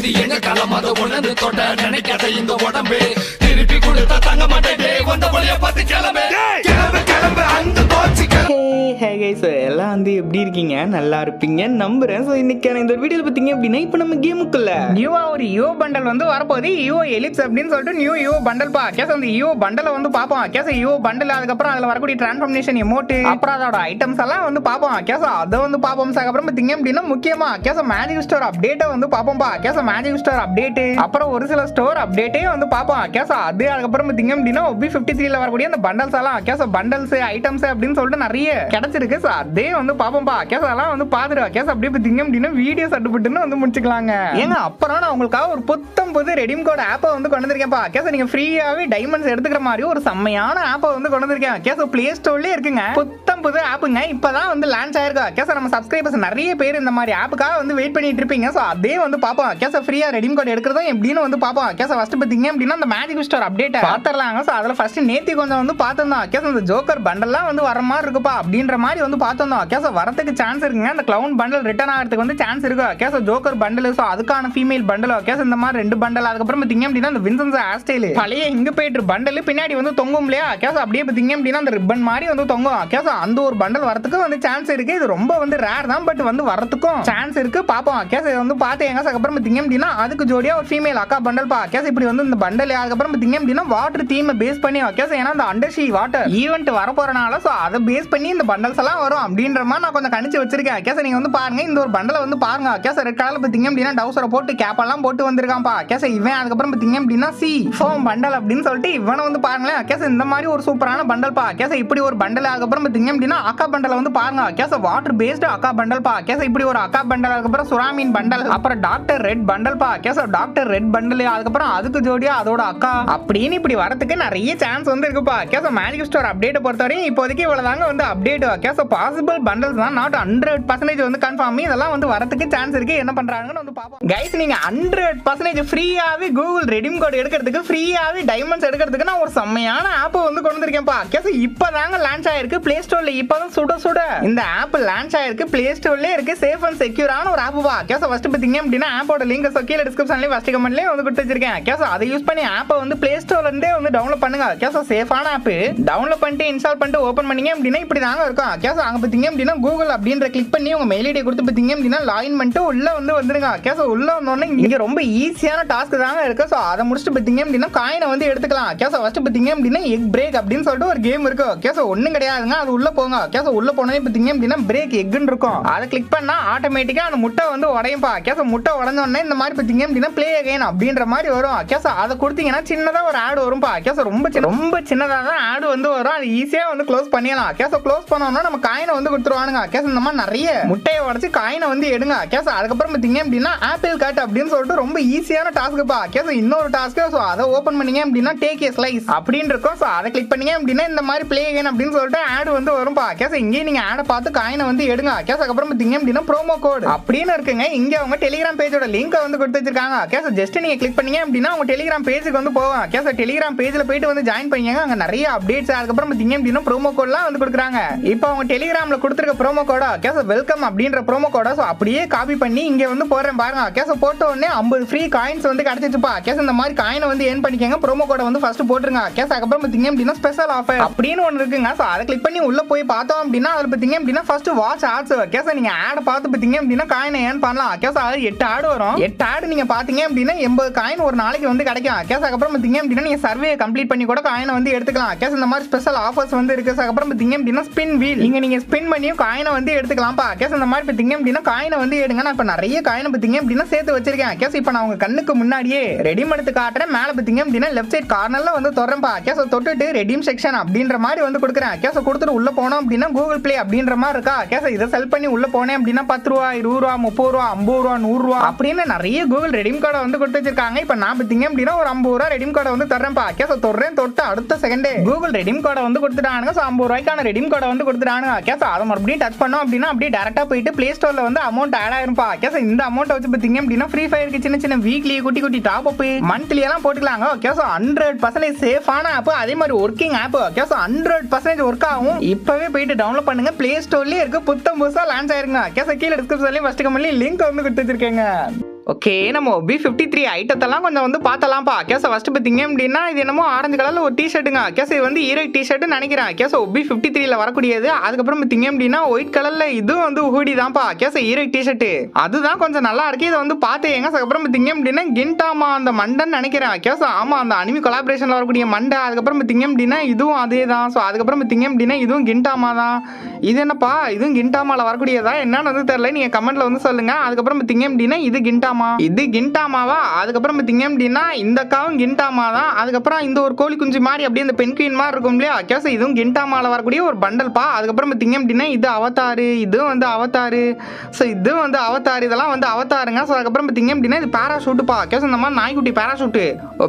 இது எங்க காலம் அதை உணர்ந்து தொட்ட நினைக்காத இந்த உடம்பு திருப்பி கொடுத்தா தங்க மாட்டேன் வந்த வழிய பார்த்து கிளம்பு கிளம்பு கிளம்பு அந்த போச்சு. எல்லாம் வந்து எப்படி இருக்கீங்க? நல்லா இருப்பீங்க நம்புறேன். ஸோ இன்னைக்கான இந்த வீடியோவில் பார்த்தீங்க அப்படின்னா இப்போ நம்ம கேமுக்குள்ள நியூவா ஒரு யூ பண்டல் வந்து வரப்போகுது. யூ எலிப்ஸ் அப்படின்னு சொல்லிட்டு நியூ பண்டல் பா கேஸ் அந்த யூ பண்டலை வந்து பார்ப்போம். கேஸ் யூ பண்டல் அதுக்கப்புறம் அதில் வரக்கூடிய டிரான்ஸ்ஃபர்மேஷன் எமோட் அப்புறம் அதோட ஐட்டம்ஸ் எல்லாம் வந்து பார்ப்போம். கேஸ் அதை வந்து பார்ப்போம். அதுக்கப்புறம் பார்த்தீங்க அப்படின்னா முக்கியமா கேஸ் மேஜிக் ஸ்டோர் அப்டேட்டை வந்து பார்ப்போம்பா. கேஸ் மேஜிக் ஸ்டோர் அப்டேட் அப்புறம் ஒரு சில ஸ்டோர் அப்டேட்டே வந்து பார்ப்போம். கேஸ் அது அதுக்கப்புறம் பார்த்தீங்க அப்படின்னா OB53 வரக்கூடிய அந்த பண்டல்ஸ் எல்லாம் கேஸ் பண்டல்ஸ் ஐட்டம்ஸ் அப்படின்னு சொல்லிட்டு நிறைய கிடைச்சிருக்கு. அதே வந்து பாப்போம்பா. கேஸ் அதெல்லாம் வந்து பாத்துருவா. கேஸ் அப்படியே பார்த்தீங்க அப்படின்னா வீடியோ சட்டுப்பட்டுன்னு வந்து முடிச்சுக்கலாங்க. ஏங்க அப்புறம் நான் உங்களுக்காக ஒரு புது ரெடீம் கோட் ஆப்பை வந்து கொண்டு வந்திருக்கேன்ப்பா. கேஸ் நீங்க ஃப்ரீயாவே டைமண்ட்ஸ் எடுத்துக்கிற மாதிரி ஒரு செம்மையான ஆப்பை வந்து கொண்டு வந்திருக்கேன். கேஸ் பிளே ஸ்டோர்லயே இருக்குங்க. புது ஆப்புங்க இப்பதான் வந்து லான்ச் ஆயிருக்கா. கேஸ் நம்ம சப்ஸ்கிரைபர்ஸ் நிறைய பேர் இந்த மாதிரி ஆப்புக்காக வந்து வெயிட் பண்ணிட்டு இருப்பீங்க. ஸோ அதே வந்து பாப்போம். கேஸ் ஃப்ரீயா ரெடீம் கோட் எடுக்கிறதும் எப்படின்னு வந்து பாப்போம். கேஸ் ஃபர்ஸ்ட் பார்த்தீங்க அப்படின்னா அந்த மேஜிக் ஸ்டோர் அப்டேட் பாத்துறலாங்க. ஸோ அதில் ஃபர்ஸ்ட் நேத்தி கொஞ்சம் வந்து பார்த்துருந்தோம். கேஸ் அந்த ஜோக்கர் பண்டல்லாம் வந்து வர மாதிரி இருக்குப்பா அப்படின்ற மாதிரி வந்து பார்த்தோம். கேஸ் வரதுக்கு சான்ஸ் இருக்குங்க. அந்த கிளவுன் பண்டல் ரிட்டர்ன் ஆகிறதுக்கு வந்து சான்ஸ் இருக்கு. கேஸ் ஜோக்கர் பண்டல் ஸோ அதுக்கான ஃபீமேல் பண்டல் கேஸ் இந்த மாதிரி 2 பண்டல் அதுக்கப்புறம் பார்த்தீங்க அப்படின்னா அந்த வின்சன்ஸ் ஹேர்ஸ்டைல் பழைய இங்க போயிட்டு பண்டல் பின்னாடி வந்து தொங்கும் இல்லையா? கேஸ் அப்படியே பார்த்தீங்க அப்படின்னா அந்த ரிப்பன் மாதிரி வந்து தொங்கும். கேஸ் அந்த ஒரு பண்டல் வரதுக்கு வந்து சான்ஸ் இருக்கு. இது ரொம்ப வந்து ரேர் தான் பட் வந்து வரதுக்கும் சான்ஸ் இருக்கு. பாப்போம். கேஸ் இதை வந்து பார்த்து எங்க அதுக்கப்புறம் பார்த்தீங்க அப்படின்னா அதுக்கு ஜோடியா ஒரு ஃபீமேல் அக்கா பண்டல் பா. கேஸ் இப்படி வந்து இந்த பண்டல் அதுக்கப்புறம் பார்த்தீங்க அப்படின்னா வாட்டர் தீமை பேஸ் பண்ணி கேஸ் ஏன்னா அந்த அண்டர் ஷீ வாட்டர் ஈவெண்ட் வர போறனால ஸோ அதை பேஸ் பண்ணி இந்த பண்டல்ஸ் எல்லாம் வரும் அப்படின்ற மாதிரி நான் கொஞ்சம் கணிச்சு வச்சிருக்கேன். கேஸ் நீங்க வந்து பாருங்க இந்த ஒரு பண்டலை வந்து பாருங்க. கேஸ் ரெட் கலர்ல பார்த்தீங்க அப்படின்னா டவுசரை போட்டு கேப் எல்லாம் போட்டு வந்திருக்கான்ப்பா. கேஸ் இவன் அதுக்கப்புறம் பார்த்தீங்க அப்படின்னா சி ஃபோம் பண்டல் அப்படின்னு சொல்லிட்டு இவனை வந்து பாருங்களேன். கேஸ் இந்த மாதிரி ஒரு சூப்பரான பண்டல் பா. கேஸ் இப்படி ஒரு பண்டல் அதுக்கப்புறம் பார்த்தீங்க அப்படின்னா அக்கா பண்டலை வந்து பாருங்க. கேஸ் வாட்டர் பேஸ்டு அக்கா பண்டல் பா. கேஸ் இப்படி ஒரு அக்கா பண்டல் அதுக்கப்புறம் சுறாமீன் பண்டல் அப்புறம் டாக்டர் ரெட் பண்டல் பா. கேஸ் டாக்டர் ரெட் பண்டல் அதுக்கப்புறம் அதுக்கு ஜோடியா அதோட அக்கா அப்படின்னு இப்படி வரதுக்கு நிறைய சான்ஸ் வந்து இருக்குப்பா. கேஸ் மேஜிக் ஸ்டோர் அப்டேட் பொறுத்தவரையும் இப்போதைக்கு இவ்வளவுதாங்க வந்து அப்டேட். கேஸ் பாசிபிள் பண்டல்ஸ் தான் நாட் 100% வந்து கன்ஃபார்ம். இதெல்லாம் வந்து வரதுக்கு சான்ஸ் இருக்கு. என்ன பண்றாங்கன்னு வந்து பாப்போம். கைஸ் நீங்க 100% ஃப்ரீயாவே கூகுள் ரெடீம் கோட் எடுக்கிறதுக்கு ஃப்ரீயாவே டைமண்ட்ஸ் எடுக்கிறதுக்கு நான் ஒரு செம்மையான ஆப் வந்து கொண்டு வந்திருக்கேன்ப்பா. கேஸ் இப்பதாங்க லான்ச் ஆயிருக்கு பிளே ஸ்டோர்ல. இப்பதான் சுட இந்த ஆப் லான்ச் ஆயிருக்கு. பிளே ஸ்டோர்ல இருக்கு. சேஃப் அண்ட் செக்யூரான ஒரு ஆப் பா. கேஸ் ஃபர்ஸ்ட் பாத்தீங்க அப்படின்னா ஆப்போட லிங்க் கீழ டிஸ்கிரிப்ஷன்லயே ஃபர்ஸ்ட் கமெண்ட்லயே வந்து கொடுத்து வச்சிருக்கேன். கேஸ் அதை யூஸ் பண்ணி ஆப்பை வந்து பிளே ஸ்டோர்ல இருந்தே வந்து டவுன்லோட் பண்ணுங்க. கேஸ் சேஃபான ஆப் டவுன்லோட் பண்ணிட்டு இன்ஸ்டால் பண்ணிட்டு ஓபன் பண்ணீங்க அப்படின்னா இப்படி தாங்க இருக்கும். கேஸ் அங்க பாத்தீங்க அப்படின்னா கூகுள் அப்படின்ற கிளிக் பண்ணி உங்க மெயில் ஐடி கொடுத்து பாத்தீங்க அப்படின்னா லாகின் பண்ணிட்டு உள்ள வந்து வந்துருங்க. கேஸ் உள்ள வந்தோடனே இங்க ரொம்ப ஈஸியான டாஸ்க் தாங்க இருக்கு. சோ அதை முடிச்சுட்டு பாத்தீங்க அப்படின்னா காயினை வந்து எடுத்துக்கலாம். கேஸ் ஃபர்ஸ்ட் பாத்தீங்க அப்படின்னா எக் பிரேக் அப்படின்னு சொல்லிட்டு ஒரு கேம் இருக்கு. கேஸ் ஒண்ணும் கிடையாதுங்க. அது உள்ள போங்க. கேஸ் உள்ள போனே பாத்தீங்க அப்படின்னா பிரேக் எக்னு இருக்கும். அதை கிளிக் பண்ணா ஆட்டோமேட்டிக்கா அந்த முட்டை வந்து உடையும்பா. கேஸ் முட்டை உடஞ்ச உடனே இந்த மாதிரி பாத்தீங்க அப்படின்னா பிளே அகைன் அப்படின்ற மாதிரி வரும். கேஸ் அதை கொடுத்தீங்கன்னா சின்னதா ஒரு ஆட் வரும்பா. கேஸ் ரொம்ப சின்னதா தான் ஆட் வந்து வரும். அது ஈஸியா வந்து க்ளோஸ் பண்ணிடலாம். கேஸ் க்ளோஸ் பண்ணோம்னா நம்ம காயினை வந்து கொடுத்துருவானுங்க. கேஸ் இந்த மாதிரி நிறைய முட்டையை உடைச்சு காயினை வந்து எடுங்க. கேஸ் அதுக்கப்புறம் பாத்தீங்க அப்படின்னா ஆப்பிள் கட் அப்படின்னு சொல்லிட்டு ரொம்ப ஈஸியான டாஸ்க்குப்பா. கேஸ் இன்னொரு டாஸ்க். ஸோ அதை ஓப்பன் பண்ணீங்க அப்படின்னா டேக் ஏ ஸ்லைஸ் அப்படின்னு இருக்கும். ஸோ அதை கிளிக் பண்ணீங்க அப்படின்னா இந்த மாதிரி பிளே அகைன் அப்படின்னு சொல்லிட்டு ஆட் வந்து வரும்பா. கேஸ் இங்கேயே நீங்க ஆடை பார்த்து காயினை வந்து எடுங்க. கேஸ் அதுக்கப்புறம் பாத்தீங்க அப்படின்னா ப்ரோமோ கோட் அப்படின்னு இருக்குங்க. இங்க அவங்க டெலிகிராம் பேஜோட லிங்க் வந்து கொடுத்து வச்சிருக்காங்க. கேஸ் ஜஸ்ட் நீங்க கிளிக் பண்ணீங்க அப்படின்னா உங்க டெலிகிராம் பேஜுக்கு வந்து போவாங்க. கேஸ் டெலிகிராம் பேஜ்ல போயிட்டு வந்து ஜாயின் பண்ணிங்க. அங்க நிறைய அப்டேட்ஸ் அதுக்கப்புறம் பாத்தீங்க அப்படின்னா ப்ரோமோ கோட்லாம் வந்து கொடுக்குறாங்க. இப்போ அவங்க டெலிகிராம்ல கொடுத்துருக்க ப்ரோமோ கோடா கேஸ் வெல்கம் அப்படின்ற ப்ரோமோ கோடா ஸோ அப்படியே காப்பி பண்ணி இங்க வந்து போடுறேன் பாருங்க. கேஸ் போட்ட உடனே 50 ஃப்ரீ காயின்ஸ் வந்து கிடைச்சிச்சுப்பா. கேஸ் இந்த மாதிரி காயினை வந்து ஏர்ன் பண்ணிக்கங்க. ப்ரோமோ கோடை வந்து ஃபர்ஸ்ட் போட்டுருங்க. கேஸ் அதுக்கப்புறம் பாத்தீங்க அப்படின்னா ஸ்பெஷல் ஆஃபர் அப்படின்னு ஒன்று இருக்குங்க. ஸோ அதை கிளிக் பண்ணி உள்ள போய் பார்த்தோம் அப்படின்னா அதில் பாத்தீங்க அப்படின்னா ஃபர்ஸ்ட் வாட்ச் ஆட்ஸ். கேஸ் நீங்க ஆட் பார்த்து பாத்தீங்க அப்படின்னா காயினை ஏர்ன் பண்ணலாம். கேஸ் அது 8 ஆட் வரும். 8 ஆட் நீங்க பாத்தீங்க அப்படின்னா 80 காயின் ஒரு நாளைக்கு வந்து கிடைக்கும். கேஸ் அதுக்கப்புறம் பாத்தீங்க அப்படின்னா நீங்க சர்வே கம்ப்ளீட் பண்ணி கூட காயினை வந்து எடுத்துக்கலாம். கேஸ் இந்த மாதிரி ஸ்பெஷல் ஆஃபர்ஸ் வந்து இருக்கு. அதுக்கப்புறம் பாத்தீங்க அப்படின்னா ஸ்பின் வீல் நீங்க ஸ்பின் பண்ணியும் காயினை வந்து எடுத்துக்கலாம்ப்பா. கேஸ் இந்த மாதிரி பாத்தீங்க அப்படின்னா காயினை வந்து எடுங்க. நான் இப்ப நிறைய காயினை பாத்தீங்க அப்படின்னா சேர்த்து வச்சிருக்கேன். கேஸ் இப்ப நான் உங்க கண்ணுக்கு முன்னாடியே ரெடீம் எடுத்து காட்டுறேன். மேல பாத்தீங்க அப்படின்னா லெஃப்ட் சைட் கார்னர்ல வந்து தொடரம்பா. கேஸ் தொட்டுட்டு ரெடீம் செக்ஷன் அப்படின்ற மாதிரி வந்து கொடுக்குறேன். கேஸ் கொடுத்துட்டு உள்ள போனோம் அப்படின்னா கூகுள் பிளே அப்படின்ற மாதிரி இருக்கா. கேஸ் இதை செல் பண்ணி உள்ள போனேன் அப்படின்னா 10 ரூபா 20 ரூபா 30 ரூபா 50 ரூபா 100 ரூபா அப்படின்னு நிறைய கூகுள் ரெடீம் கார்டை வந்து கொடுத்து வச்சிருக்காங்க. இப்ப நான் பாத்தீங்க அப்படின்னா ஒரு 50 ரூபா ரெடீம் கார்டை வந்து தர்றேன்ப்பா. கேஸ் தொடரேன் தொட்டு அடுத்த செகண்டே கூகுள் ரெடீம் கார்டை வந்து கொடுத்துட்டானுங்க. 50 ரூபாய்க்கான ரெடீம் கார்டை வந்து கொடுத்துட்டானுங்க. கேஸ் அதை மறுபடியும் டச் பண்ணோம் அப்படின்னா அப்படியே டேரக்டா போயிட்டு பிளே ஸ்டோர்ல வந்து அமௌண்ட் ஆட் ஆயிருப்பா. கேஸ் இந்த அமௌண்ட் வச்சு பாத்தீங்க அப்படின்னா ஃப்ரீ ஃபயருக்கு சின்ன வீக்லி குட்டி டாப் அப் மந்த்லி எல்லாம் போட்டுக்கலாங்க. கேஸ் 100% சேஃபான ஆப். அதே மாதிரி ஒர்க்கிங் ஆப். கேஸ் 100% ஒர்க் ஆகும். இப்பவே போயிட்டு டவுன்லோட் பண்ணுங்க. பிளே ஸ்டோர்லயே இருக்கு. புதுசா லான்ச் ஆயிருங்க. கேஸ் கீழே டிஸ்கிரிப்ஷன்லயே ஃபர்ஸ்ட் கமெண்ட்லயே லிங்க் வந்து கொடுத்து வச்சிருக்கேங்க. ஓகே, நம்ம B53 ஐட்டத்தெல்லாம் கொஞ்சம் வந்து பார்த்தலாம்ப்பா. கேஸை ஃபர்ஸ்ட் பார்த்தீங்க அப்படின்னா இது என்னமோ ஆரஞ்சு கலரில் ஒரு டிஷர்ட்டுங்க. கேஸ் இது வந்து ஈரோ டிஷர்ட்னு நினைக்கிறேன். கேஸ் B53ல வரக்கூடியது. அதுக்கப்புறம் பார்த்தீங்க அப்படின்னா ஒயிட் கலரில் இதுவும் வந்து ஹூடி தான்ப்பா. கேஸ் ஈரோ டிஷர்ட் அதுதான் கொஞ்சம் நல்லா இருக்கு. இதை வந்து பார்த்து எங்க. அதுக்கப்புறம் பார்த்தீங்க அப்படின்னா கிண்டாமா அந்த மண்டைன்னு நினைக்கிறேன். கேஸ் ஆமா, அந்த அனிமி கொலாபரேஷனில் வரக்கூடிய மண்டை. அதுக்கப்புறம் பார்த்தீங்க அப்படின்னா இதுவும் அதே தான். ஸோ அதுக்கப்புறம் பார்த்தீங்க அப்படின்னா இதுவும் கிண்டாமா தான். இது என்னப்பா, இதுவும் கிண்டாமாவில் வரக்கூடியதா என்னன்னு வந்து தெரியல, நீங்க கமெண்ட்ல வந்து சொல்லுங்க. அதுக்கப்புறம் பார்த்தீங்க அப்படின்னா இது கிண்டாமாவா. அதுக்கப்புறம் பார்த்தீங்க அப்படின்னா இந்த அக்காவும் கிண்டாமா தான். அதுக்கப்புறம் இந்த ஒரு கோழி குஞ்சு மாதிரி அப்படியே இந்த பெண் குயின் மாதிரி இருக்கும் இல்லையா. கேஸ் இதுவும் கிண்டாமாவில் வரக்கூடிய ஒரு பண்டல்பா. அதுக்கப்புறம் பார்த்தீங்க அப்படின்னா இது அவதாரு, இதுவும் வந்து அவதாரு. ஸோ இதுவும் வந்து அவதாரு, இதெல்லாம் வந்து அவதாருங்க. ஸோ அதுக்கப்புறம் பார்த்தீங்க அப்படின்னா இது பேராஷூட்டுப்பா. கேஸ் இந்த மாதிரி நாய்க்குட்டி பேராஷூட்டு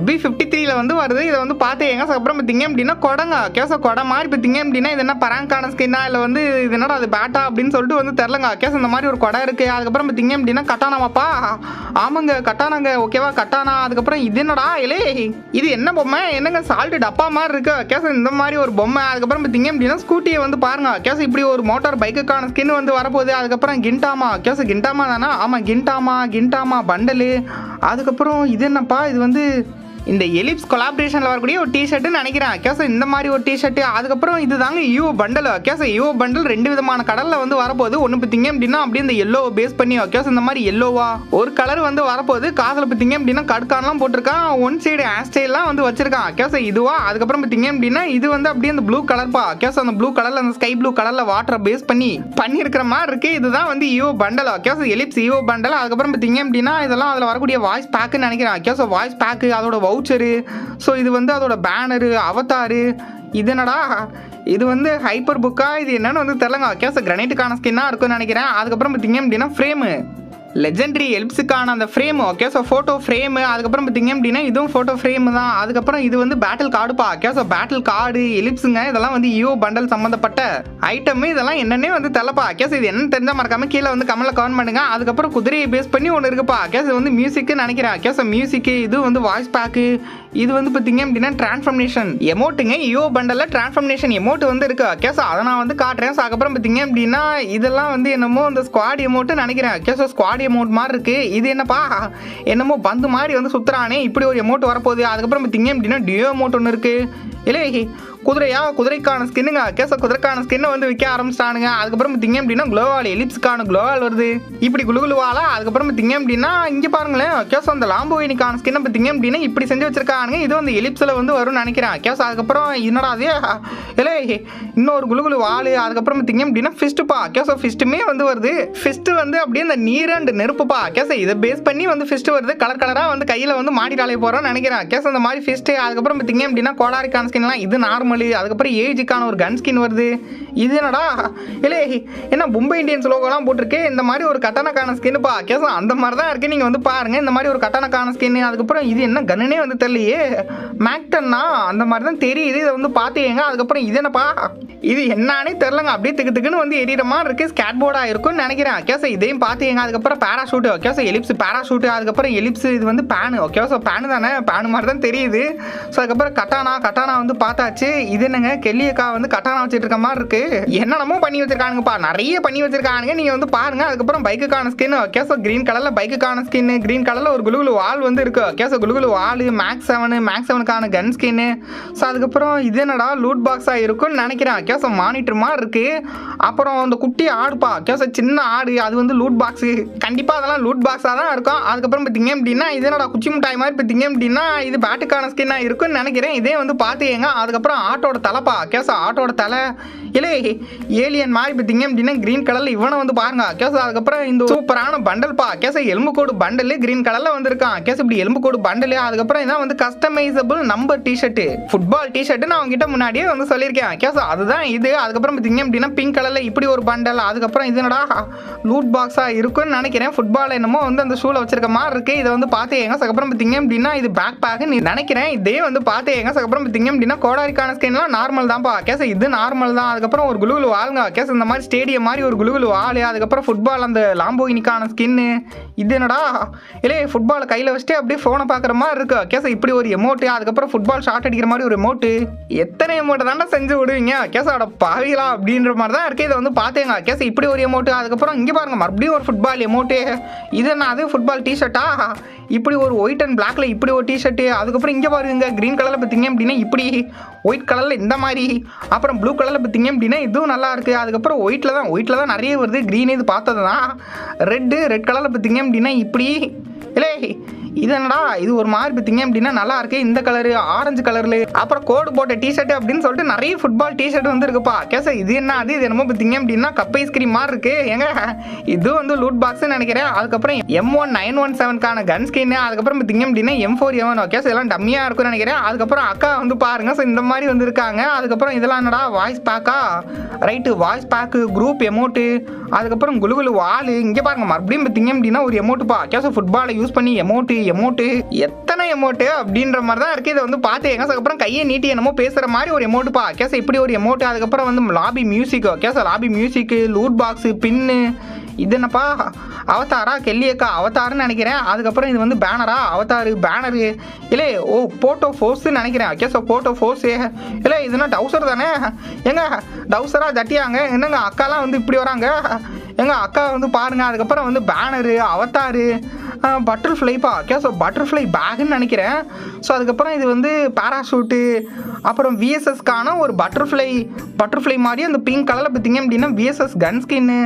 B53ல வந்து வருது. இதை வந்து பார்த்து எங்க. அப்புறம் பார்த்தீங்க அப்படின்னா கொடங்க. கேஸ் கொடை மாதிரி பார்த்தீங்க அப்படின்னா இது என்ன பராங்கான ஸ்கின்னா இல்லை வந்து இது என்னடா அது பேட்டா அப்படின்னு சொல்லிட்டு வந்து தெரிலங்க. கேஸ் இந்த மாதிரி ஒரு கொடை இருக்கு. அதுக்கப்புறம் பார்த்தீங்க அப்படின்னா கட்டானாமாப்பா. ஆமாங்க கட்டானாங்க. ஓகேவா கட்டானா. அதுக்கப்புறம் இது என்னடா இலே, இது என்ன பொம்மை, என்னங்க சால்ட் டப்பா மாதிரி இருக்கு. கேஸ் இந்த மாதிரி ஒரு பொம்மை. அதுக்கப்புறம் பார்த்தீங்க அப்படின்னா ஸ்கூட்டியை வந்து பாருங்க. கேஸ் இப்படி ஒரு மோட்டார் பைக்குக்கான ஸ்கின் வந்து வரப்போகுது. அதுக்கப்புறம் கிண்டாமா. கேஸ் கிண்டாமா தானா. ஆமா கிண்டாமா பண்டலு. அதுக்கப்புறம் இது என்னப்பா, இது வந்து இந்த எலிப்ஸ் கொலாபரேஷனில் வரக்கூடிய ஒரு டிஷர்ட்டுன்னு நினைக்கிறேன். கேஸ் இந்த மாதிரி ஒரு டிஷர்ட். அதுக்கப்புறம் இது தாங்க U bundle. Case U bundle 2 விதமான கலரில் வந்து வரப்போகுது. ஒன்று பார்த்தீங்க அப்படின்னா அப்படியே இந்த எல்லோவை பேஸ் பண்ணி கேஸ் இந்த மாதிரி எல்லோவா ஒரு கலர் வந்து வரப்போகுது. காதில் பார்த்தீங்க அப்படின்னா கடுக்கான்லாம் போட்டிருக்கான். ஒன் சைடு ஹேர் ஸ்டைல்லாம் வந்து வச்சிருக்கான். கேஸ் இதுவா. அதுக்கப்புறம் பார்த்தீங்க அப்படின்னா இது வந்து அப்படியே இந்த ப்ளூ கலர்ப்பா. கேஸ் அந்த ப்ளூ கலரில் அந்த ஸ்கை ப்ளூ கலரில் வாட்டரை பேஸ் பண்ணியிருக்கிற மாதிரி இருக்கு. இதுதான் வந்து U bundle. Case ellipse U bundle. அதுக்கப்புறம் பார்த்தீங்க அப்படின்னா இதெல்லாம் அதில் வரக்கூடிய வாய்ஸ் பேக்குன்னு நினைக்கிறேன். கேஸ் வாய்ஸ் பேக்கு, அதோட வவுச்சரு. ஸோ இது வந்து அதோட பேனரு, அவதாரு. இது என்னடா, இது வந்து ஹைப்பர் புக்கா, இது என்னன்னு வந்து தெரியலங்க. கேஸ் கிரானைட்டுக்கான ஸ்கின்னா இருக்குன்னு நினைக்கிறேன். அதுக்கப்புறம் பார்த்தீங்க அப்படின்னா ஃப்ரேமு, லெஜெண்டரி எலிப்ஸுக்கான அந்த frame. Okay, so photo frame. அதுக்கப்புறம் பார்த்தீங்க அப்படின்னா இதுவும் ஃபோட்டோ ஃப்ரேமு தான். அதுக்கப்புறம் இது வந்து பேட்டில் கார்டுப்பா. ஓகே, ஸோ பேட்டில் கார்டு எலிப்ஸுங்க. இதெல்லாம் வந்து யூ பண்டல் சம்மந்தப்பட்ட ஐட்டம். இதெல்லாம் என்னன்னே வந்து தெரியலப்பா. கேஸ் இது என்னன்னு தெரிஞ்சால் மறக்காம கீழே வந்து கமெண்ட்ல கமெண்ட் பண்ணுங்க. அதுக்கப்புறம் குதிரையை பேஸ் பண்ணி ஒன்று இருக்குப்பா. கேஸ் இது வந்து மியூசிக்கு நினைக்கிறேன். கேஸ் மியூசிக்கு. இது வந்து வாய்ஸ் பேக்கு. இது வந்து பார்த்தீங்க அப்படின்னா டிரான்ஸ்ஃபர்மேஷன் எமோட்டுங்க. யூ பண்டலில் டிரான்ஸ்ஃபர்மேஷன் எமோட் வந்து இருக்கு. கேஸ் அதை நான் வந்து காட்டுறேன். ஸோ அதுக்கப்புறம் பார்த்தீங்க அப்படின்னா இதெல்லாம் வந்து என்னமோ இந்த ஸ்குவாட் எமோட்டு நினைக்கிறேன். கேஸ் ஸ்குவாட் எமோட் மாதிரி இருக்கு. இது என்னப்பா, என்னமோ பந்து மாதிரி வந்து சுத்துறானே, இப்படி ஒரு எமோட் வரப்போகுது. அதுக்கப்புறம் பார்த்தீங்க அப்படின்னா டியோ எமோட் ஒன்று இருக்கு. இல்லை குதிரையா, குதிரைக்கான ஸ்கின்னுங்க. கேஸ் குதிரைக்கான ஸ்கின்னை வந்து விற்க ஆரம்பிச்சிட்டானுங்க. அதுக்கப்புறம் பார்த்தீங்க அப்படின்னா குளோவால் எலிப்ஸ்க்கான குளோவால் வருது. இப்படி குழுகுழுவாலா. அதுக்கப்புறம் பார்த்தீங்க அப்படின்னா இங்கே பாருங்களேன். கேஸ் அந்த லாம்போயினிக்கான ஸ்கின்னை பார்த்தீங்க அப்படின்னா இப்படி செஞ்சு வச்சிருக்கானுங்க. இது வந்து எலிப்ஸில் வந்து வரும்னு நினைக்கிறேன். கேஸ் அதுக்கப்புறம் என்னடா அதே இல்லை இன்னொரு குழுகுழு வால். அதுக்கப்புறம் பார்த்தீங்க அப்படின்னா ஃபிஸ்ட்டுப்பா. கேஸ் ஃபிஸ்ட்டுமே வந்து வருது. ஃபிஸ்ட்டு வந்து அப்படியே அந்த நீர் அண்ட் நெருப்புப்பா. கேஸ் இதை பேஸ் பண்ணி வந்து ஃபிஸ்ட் வருது. கலர் கலராக வந்து கையில் வந்து மாட்டிட்டாலே போகிறோம்னு நினைக்கிறேன். கேஸ் அந்த மாதிரி ஃபிஸ்ட்டு. அதுக்கப்புறம் பார்த்தீங்க அப்படின்னா கோடாரிக்கான ஸ்கின்லாம் இது நார்மல். அதுக்கப்புறம் ஏஜுக்கான ஒரு கன் ஸ்கின் வருது. இது என்னடா இல்லை என்ன மும்பை இந்தியன்ஸ் லோகோலாம் போட்டிருக்கு. இந்த மாதிரி ஒரு கட்டணக்கான ஸ்கின்னுப்பா. கேஸ் அந்த மாதிரி தான் இருக்கு. நீங்கள் வந்து பாருங்க இந்த மாதிரி ஒரு கட்டணக்கான ஸ்கின். அதுக்கப்புறம் இது என்ன கன்னுனே வந்து தெரியலையே. மேக்டன்னா அந்த மாதிரி தான் தெரியுது. இதை வந்து பார்த்தீங்க. அதுக்கப்புறம் இது என்னப்பா, இது என்னன்னே தெரிலங்க. அப்படியே திக்குன்னு வந்து எரியிற மாதிரி இருக்கு. ஸ்கேட் போர்டாக இருக்கும்னு நினைக்கிறேன். கேஸ் இதையும் பார்த்தீங்க. அதுக்கப்புறம் பேராஷூட். Case ellipse parachute. அதுக்கப்புறம் எலிப்ஸ் இது வந்து பேனு. ஓகே, ஸோ பேனு தானே, பேனு மாதிரி தான் தெரியுது. ஸோ அதுக்கப்புறம் கட்டானா வந்து பார்த்தாச்சு. இது என்னங்க கெல்லியக்கா வந்து கட்டானா வச்சுட்டு இருக்க மாதிரி இருக்கு. என்னென்னமோ பண்ணி வச்சிருக்கானுங்கப்பா, நிறைய பண்ணி வச்சிருக்கானுங்க. நீங்க வந்து பாருங்க. அதுக்கப்புறம் பைக்குக்கான ஸ்கின். ஓகே, ஸோ கிரீன் கலர்ல பைக்குக்கான ஸ்கின். கிரீன் கலர்ல ஒரு குலுகுலு வால் வந்து இருக்கு. ஓகே, ஸோ குலுகுலு வால். மேக்ஸ் 7க்கான கன் ஸ்கின். ஸோ அதுக்கப்புறம் இது என்னடா லூட் பாக்ஸா இருக்கும்னு நினைக்கிறேன். ஓகே, ஸோ மானிட்டர் மாதிரி இருக்கு. அப்புறம் அந்த குட்டி ஆடுப்பா. ஓகே, ஸோ சின்ன ஆடு. அது வந்து லூட் பாக்ஸ். கண்டிப்பா அதெல்லாம் லூட் பாக்ஸா தான் இருக்கும். அதுக்கப்புறம் பார்த்தீங்க அப்படின்னா இது என்னடா குச்சி மிட்டாய் மாதிரி பார்த்தீங்க அப்படின்னா இது பேட்டுக்கான ஸ்கின்னா இருக்குன்னு நினைக்கிறேன். இதே வந்து பார்த்தீங்க. அதுக்கப்புறம் ஆட்டோட தலைப்பா. கேஸ் ஆட்டோட தலை. இல்லை ஏலியன் மாதிரி பார்த்தீங்க அப்படின்னா கிரீன் கலர்ல இவனை வந்து பாருங்க. கேஸ் அதுக்கப்புறம் இந்த சூப்பரான பண்டல் பா. கேஸ் எலும்பு கோடு பண்டல் கிரீன் கலர்ல வந்திருக்கான். கேஸ் இப்படி எலும்பு கோடு பண்டல். அதுக்கப்புறம் இதான் வந்து customizable number t-shirt, football t-shirt. நான் அவங்ககிட்ட முன்னாடியே வந்து சொல்லியிருக்கேன். கேஸ் அதுதான் இது. அதுக்கப்புறம் பார்த்தீங்க அப்படின்னா பிங்க் கலர்ல இப்படி ஒரு பண்டல். அதுக்கப்புறம் இது என்னடா லூட் பாக்ஸா இருக்குன்னு நினைக்கிறேன். ஃபுட்பால் என்னமோ வந்து அந்த ஷூல வச்சிருக்க மாதிரி இருக்கு. இதை வந்து பார்த்தீங்க. அதுக்கப்புறம் பார்த்தீங்க அப்படின்னா இது பேக் பேக் நினைக்கிறேன். இதே வந்து பார்த்தீங்க. அதுக்கப்புறம் பார்த்தீங்க அப்படின்னா கோடாரிக்கான ஸ்கின்லாம் நார்மல் தான்ப்பா கேஸ், இது நார்மல் தான். அதுக்கப்புறம் ஒரு குலுகுலு வாளுங்க கேஸ், இந்த மாதிரி ஸ்டேடியம் மாதிரி ஒரு குலுகுலு வாள். அதுக்கப்புறம் ஃபுட்பால் அந்த லாம்போகினிக்கான ஸ்கின்னு. இது என்னடா இல்லை ஃபுட்பாலை கையில் வச்சுட்டு அப்படியே ஃபோனை பார்க்குற மாதிரி இருக்கு கேஸ், இப்படி ஒரு எமோட்டு. அதுக்கப்புறம் ஃபுட்பால் ஷாட் அடிக்கிற மாதிரி ஒரு எமோட்டு. எத்தனை எமோட்டை தானே செஞ்சு விடுவீங்க கேஸோட பாவிகளா அப்படின்ற மாதிரி தான் இருக்கு. இதை வந்து பார்த்தேங்க கேஸ், இப்படி ஒரு எமோட்டு. அதுக்கப்புறம் இங்கே பாருங்க மறுபடியும் ஒரு ஃபுட்பால் எமோட்டு. இது என்ன அது ஃபுட்பால் டிஷர்ட்டா, இப்படி ஒரு ஒயிட் அண்ட் பிளாக்ல இப்படி ஒரு டிஷர்ட்டு. அதுக்கப்புறம் இங்கே பாருங்க க்ரீன் கலரில் பார்த்தீங்க அப்படின்னா இப்படி, ஒயிட் கலரில் இந்த மாதிரி, அப்புறம் ப்ளூ கலரில் பார்த்தீங்க அப்படின்னா இதுவும் நல்லா இருக்குது. அதுக்கப்புறம் ஒயிட்டில் தான் நிறைய வருது. க்ரீன் இது பார்த்தது தான். ரெட் கலரில் பார்த்தீங்க அப்படின்னா இப்படி. இல்லை இது என்னடா இது ஒரு மாதிரி பார்த்தீங்க அப்படின்னா நல்லா இருக்கு. இந்த கலரு ஆரஞ்சு கலர்ல, அப்புறம் கோடு போட்ட டிஷர்ட் அப்படின்னு சொல்லிட்டு நிறைய ஃபுட்பால் டிஷர்ட் வந்து இருக்குப்பா கேஸ். இது என்ன அது, இது என்னமோ பார்த்தீங்க அப்படின்னா கப் ஐஸ்கிரீம் மாதிரி இருக்கு ஏங்க. இது வந்து லூட் பாக்ஸ் நினைக்கிறேன். அதுக்கப்புறம் M1917க்கான கன் ஸ்கின். அதுக்கப்புறம் பார்த்தீங்க அப்படின்னா M4A1 கேஸ், இதெல்லாம் டம்மியாக இருக்கும்னு நினைக்கிறேன். அதுக்கப்புறம் அக்கா வந்து பாருங்க, ஸோ இந்த மாதிரி வந்து இருக்காங்க. அதுக்கப்புறம் இதெல்லாம் என்னடா வாய்ஸ் பேக்கா, right voice pack, group emote. அதுக்கப்புறம் குலுகுலு வாள். இங்கே பாருங்க மறுபடியும் பார்த்தீங்க அப்படின்னா ஒரு எமோட்டுப்பா கேஸ், ஃபுட்பாலை யூஸ் பண்ணி எமோட்டு எத்தனை எமோட்டு அப்படின்ற மாதிரி தான் இருக்கு. இதை வந்து பார்த்து எங்க அதுக்கப்புறம் கையை நீட்டி என்னமோ பேசுற மாதிரி ஒரு எமோட்டுப்பா கேஸ், இப்படி ஒரு எமோட்டு. அதுக்கப்புறம் வந்து lobby music case, lobby music, loot box, பின்னு. இது என்னப்பா அவதாரா, கெல்லியக்கா அவதாருன்னு நினைக்கிறேன். அதுக்கப்புறம் இது வந்து பேனரா, அவதாரு பேனரு. இல்லை ஓ போட்டோ ஃபோர்ஸ்ன்னு நினைக்கிறேன் கேஸ், போட்டோ ஃபோர்ஸு. இல்லை இதுனா டவுசர் தானே எங்க, டவுசரா ஜட்டியாங்க என்னங்க. அக்காலாம் வந்து இப்படி வராங்க எங்க, அக்கா வந்து பாருங்க. அதுக்கப்புறம் வந்து பேனரு, அவதாரு, பட்டர்ஃப்ளைப்பா கேஸ், பட்டர்ஃப்ளை பேக்குன்னு நினைக்கிறேன். ஸோ அதுக்கப்புறம் இது வந்து பேராஷூட்டு, அப்புறம் விஎஸ்எஸ்க்கான ஒரு பட்டர்ஃப்ளை மாதிரி அந்த பிங்க் கலரில் பார்த்தீங்க அப்படின்னா விஎஸ்எஸ் கன் ஸ்கின்னு.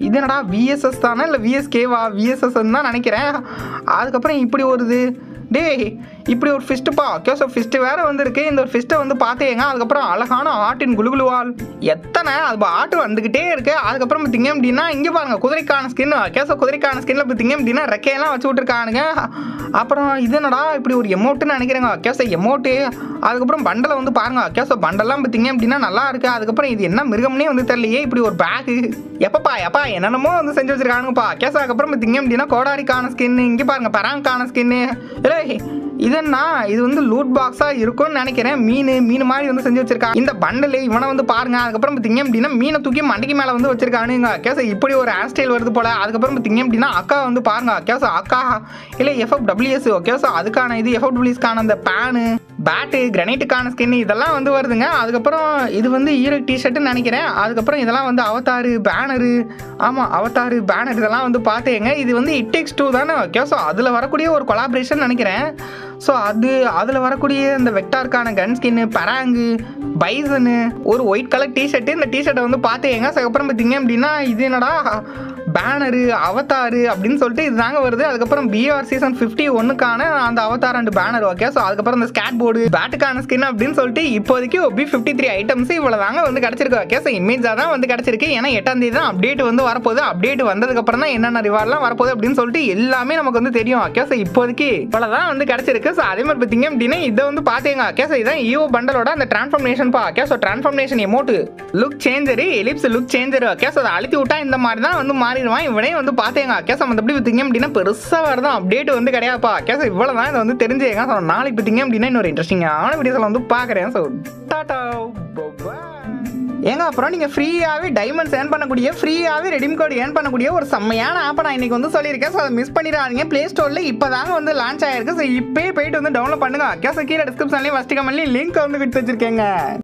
இது என்னடா விஎஸ்எஸ் தானே இல்லை விஎஸ்கேவா, விஎஸ்எஸ்ன்னு தான் நினைக்கிறேன். அதுக்கப்புறம் இப்படி ஒரு டேய் இப்படி ஒரு ஃபிஸ்ட்டுப்பா கேஸ், ஃபிஸ்ட்டு வேறு வந்துருக்கு. இந்த ஒரு ஃபிஸ்ட்டை வந்து பார்த்தேங்க. அதுக்கப்புறம் அழகான ஆட்டின் குலுகுலுவால். எத்தனை அது ஆட்டு வந்துக்கிட்டே இருக்குது. அதுக்கப்புறம் பார்த்தீங்க அப்படின்னா இங்கே பாருங்கள் குதிரைக்கான ஸ்கின் கேஸ், குதிரைக்கான ஸ்கின்னில் பார்த்தீங்க அப்படின்னா ரெக்கையெல்லாம் வச்சு விட்ருக்கானுங்க. அப்புறம் இது என்னடா இப்படி ஒரு எமோட்டுன்னு நினைக்கிறேங்க கேஸ், எமோட்டு. அதுக்கப்புறம் பண்டலை வந்து பாருங்க கேஸ், பண்டெல்லாம் பார்த்தீங்க அப்படின்னா நல்லா இருக்குது. அதுக்கப்புறம் இது என்ன மிருகம்னே வந்து தெரியலையே, இப்படி ஒரு பேக்கு. எப்பா என்னென்னமோ வந்து செஞ்சு வச்சிருக்கானுங்கப்பா கேஸ். அதுக்கப்புறம் பார்த்தீங்க அப்படின்னா கோடாரிக்கான ஸ்கின்னு. இங்கே பாருங்க பராங்கான ஸ்கின்னு. இல்லை இதென்னா இது வந்து லூட் பாக்ஸாக இருக்கும்னு நினைக்கிறேன். மீன் மாதிரி வந்து செஞ்சு வச்சிருக்காங்க இந்த பண்டல். இவனை வந்து பாருங்க. அதுக்கப்புறம் பார்த்தீங்க அப்படின்னா மீனை தூக்கி மண்டைக்கு மேலே வந்து வச்சிருக்கானுங்க கேஸ், இப்படி ஒரு ஹேர் ஸ்டைல் வருது போல. அதுக்கப்புறம் பார்த்தீங்க அப்படின்னா அக்கா வந்து பாருங்க கேஸ், அக்கா இல்லை FFWS கேஸ், அதுக்கான இது FFWSக்கான அந்த பேனு, பேட்டு, கிரனைட்டுக்கான ஸ்கின் இதெல்லாம் வந்து வருதுங்க. அதுக்கப்புறம் இது வந்து ஈரக் டிஷர்ட்டுன்னு நினைக்கிறேன். அதுக்கப்புறம் இதெல்லாம் வந்து அவதாரு பேனரு, ஆமாம் அவதாரு பேனர். இதெல்லாம் வந்து பார்த்தேங்க. இது வந்து It Takes Two தானே கேஸ், அதில் வரக்கூடிய ஒரு கொலாபரேஷன் நினைக்கிறேன். ஸோ அதில் வரக்கூடிய இந்த வெக்டாருக்கான கன் ஸ்கின்னு, பராங்கு, பைசனு, ஒரு ஒயிட் கலர் டிஷர்ட்டு. இந்த டிஷர்ட்டை வந்து பார்த்தேங்க. அதுக்கப்புறம் பார்த்தீங்க அப்படின்னா இது என்னடா பேனரு, அவதாரு அப்படின்னு சொல்லிட்டு இது தாங்க வருது. அதுக்கப்புறம் BR சீசன் 51க்கான அந்த Avatar and banner okay. So அதுக்கப்புறம் இந்த ஸ்கேட் போர்டு, பேட்டுக்கான ஸ்கின் அப்படின்னு சொல்லிட்டு இப்போதைக்கு OB53 ஐட்டம்ஸ் இவ்வளோ தாங்க வந்து கிடச்சிருக்கு ஓகே. ஸோ இமேஜாக தான் வந்து கிடச்சிருக்கு. ஏன்னா 8ஆம் தேதி தான் அப்டேட் வந்து வரப்போகுது. அப்டேட் வந்ததுக்கப்புறம் தான் என்னென்ன ரிவார்ட்லாம் வரப்போகுது அப்படின்னு சொல்லிட்டு எல்லாமே நமக்கு வந்து தெரியும் ஓகே. ஸோ இப்போதைக்கு இவ்வளோ தான் வந்து கிடச்சிருக்கு. ஸோ அதே மாதிரி பார்த்தீங்க அப்படின்னா இதை வந்து பார்த்தீங்க ஓகே. ஸோ இதான் EO பண்டலோட அந்த டிரான்ஸ்ஃபர்மேஷன் பா okay. So transformation emote, look changer, ellipse look changer okay. So அதை அழுத்தி விட்டா இந்த மாதிரி தான் வந்து மாறிடுவான் இவனே வந்து பார்த்தேங்க ஓகே. ஸோ மற்றபடி பார்த்தீங்க அப்படின்னா பெருசாக வரதான் அப்டேட் வந்து கிடையாதுப்பா ஓகே. ஸோ இவ்வளோ தான் இதை வந்து தெரிஞ்சுங்க. ஸோ நாளைக்கு பார்த்தீங்க அப்படின்னா இன்னொரு இன்ட்ரெஸ்டிங்கான வீடியோஸில் வந்து பார்க்குறேன். ஸோ டாடா ஏங்க. அப்புறம் நீங்கள் ஃப்ரீயாகவே டைமண்ட்ஸ் ஏர்ன் பண்ணக்கூடிய, ஃப்ரீயாகவே ரெடீம் கோட் ஏர்ன் பண்ணக்கூடிய ஒரு செம்மையான ஆப்பை நான் இன்றைக்கி வந்து சொல்லியிருக்கேன். ஸோ அதை மிஸ் பண்ணிடாதீங்க. ப்ளே ஸ்டோரில் இப்போ தாங்க வந்து லான்ச் ஆகிருக்கு. ஸோ இப்போயே போயிட்டு வந்து டவுன்லோட் பண்ணுங்க ஓகே. ஸோ கீழே டிஸ்கிரிப்ஷன்லேயும் ஃபஸ்ட்டு கமெண்ட்லேயும் லிங்க் வந்து விட்டு வச்சிருக்கேங்க.